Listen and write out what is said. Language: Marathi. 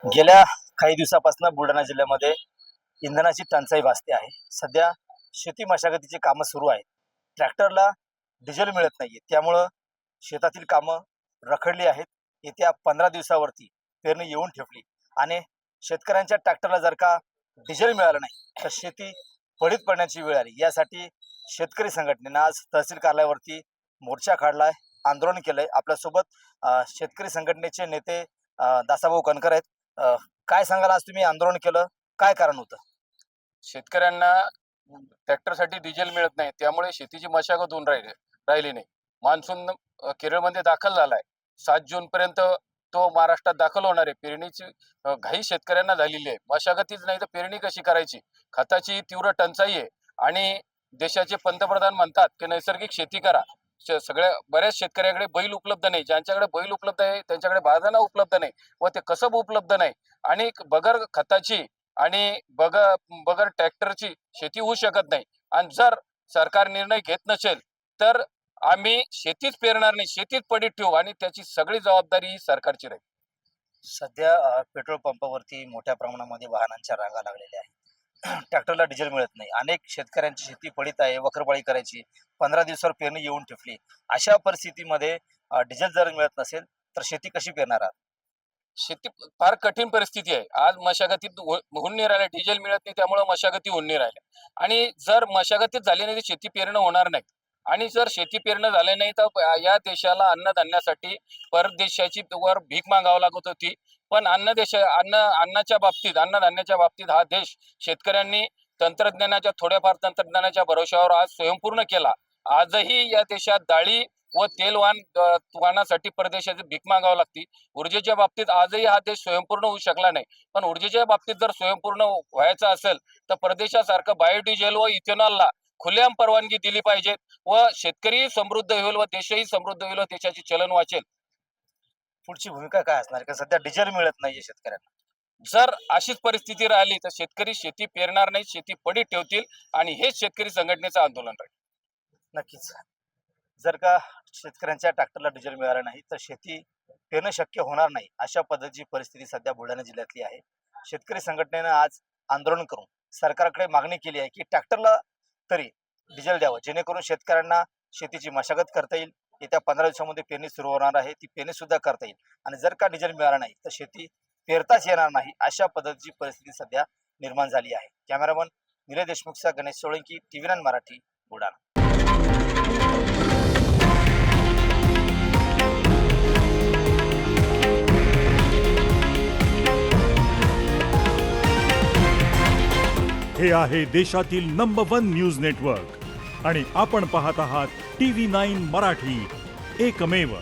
गेल्या काही दिवसापासून बुलढाणा जिल्ह्यामध्ये इंधनाची टंचाई भासते आहे। सध्या शेती मशागतीची कामं सुरू आहेत। ट्रॅक्टरला डिझेल मिळत नाहीये, त्यामुळं शेतातील कामं रखडली आहेत। येत्या 15 दिवसावरती पेरणी येऊन ठेपली आणि शेतकऱ्यांच्या ट्रॅक्टरला जर का डिझेल मिळालं नाही तर शेती पडीत पडण्याची वेळ आली। यासाठी शेतकरी संघटनेनं आज तहसील कार्यालयावरती मोर्चा काढलाय, आंदोलन केलंय। आपल्यासोबत शेतकरी संघटनेचे नेते दासाभाऊ कणकर आहेत। काय सांगाल, आज तुम्ही आंदोलन केलं, काय कारण होतं? शेतकऱ्यांना ट्रॅक्टरसाठी डिझेल मिळत नाही, त्यामुळे शेतीची मशागत होऊन राहिली नाही। मान्सून केरळमध्ये दाखल झालाय। 7 जून पर्यंत तो महाराष्ट्रात दाखल होणार आहे। पेरणीची घाई शेतकऱ्यांना झालेली आहे। मशागतीच नाही तर पेरणी कशी करायची? खताची तीव्र टंचाई आहे आणि देशाचे पंतप्रधान म्हणतात की नैसर्गिक शेती करा। सगळ्या बऱ्याच शेतकऱ्याकडे बैल उपलब्ध नाही, ज्यांच्याकडे बैल उपलब्ध आहे त्यांच्याकडे बारदाना उपलब्ध नाही व ते कसब उपलब्ध नाही आणि बगर खताची आणि बगर ट्रॅक्टरची शेती होऊ शकत नाही। आणि जर सरकार निर्णय घेत नसेल तर आम्ही शेतीच पेरणार नाही, शेतीच पडीत ठेवू आणि त्याची सगळी जबाबदारी ही सरकारची राहील। सध्या पेट्रोल पंपावरती मोठ्या प्रमाणामध्ये वाहनांच्या रांगा लागलेल्या आहेत। ट्रॅक्टरला डिझेल मिळत नाही। अनेक शेतकऱ्यांची शेती पडीत आहे, वखरपाळी करायची, 15 दिवसावर पेरणी येऊन ठेपली। अशा परिस्थितीमध्ये डिझेल जर मिळत नसेल तर शेती कशी पेरणार आहात? शेती फार कठीण परिस्थिती आहे। आज मशागतीत होऊन नाही राहिल्या, डिझेल मिळत नाही, त्यामुळे मशागती होऊन नाही राहिल्या आणि जर मशागतीच झाली नाही तर शेती पेरणं होणार नाही आणि जर शेती पेरणं झालं नाही तर या देशाला अन्नधान्यासाठी परदेशाची वर भीक मागावं लागत होती। पण अन्नाच्या बाबतीत, अन्नधान्याच्या बाबतीत हा देश शेतकऱ्यांनी थोड्याफार तंत्रज्ञानाच्या भरोश्यावर आज स्वयंपूर्ण केला। आजही या देशात डाळी व वाहनासाठी परदेशाची भीक मागावं लागते। ऊर्जेच्या बाबतीत आजही हा देश स्वयंपूर्ण होऊ शकला नाही, पण ऊर्जेच्या बाबतीत जर स्वयंपूर्ण व्हायचं असेल तर परदेशासारखं बायोडिझेल व इथेनॉलला खुलेआम परवानगी दिली पाहिजे व शेतकरी समृद्ध होईल व देशही समृद्ध होईल व देशाचे चलन वाचेल। पुढची भूमिका काय असणार? कारण सध्या डिझेल मिळत नाहीये शेतकऱ्यांना। जर अशीच परिस्थिती राहिली तर शेतकरी शेती पेरणार नाही, शेती पडीत ठेवतील आणि हेच शेतकरी संघटनेचं आंदोलन राहील। नक्कीच, जर का शेतकऱ्यांच्या ट्रॅक्टरला डिझेल मिळालं नाही तर शेती पेरणं शक्य होणार नाही। अशा पद्धतीची परिस्थिती सध्या बुलढाणा जिल्ह्यातली आहे। शेतकरी संघटनेनं आज आंदोलन करून सरकारकडे मागणी केली आहे की ट्रॅक्टरला तरी डिझेल द्यावं, जेणेकरून शेतकऱ्यांना शेतीची मशागत करता येईल। येत्या 15 दिवसामध्ये पेरणी सुरू होणार आहे, ती पेरणी सुद्धा करता येईल आणि जर का डिझेल मिळालं नाही तर शेती पेरताच येणार नाही। अशा पद्धतीची परिस्थिती सध्या निर्माण झाली आहे। कॅमेरामन निलेश देशमुखचा गणेश सोळंकी, TV9 मराठी, बुलढाणा। हे आहे देशातील नंबर 1 न्यूज नेटवर्क आणि आपण पाहत आहात TV9 मराठी, एकमेव।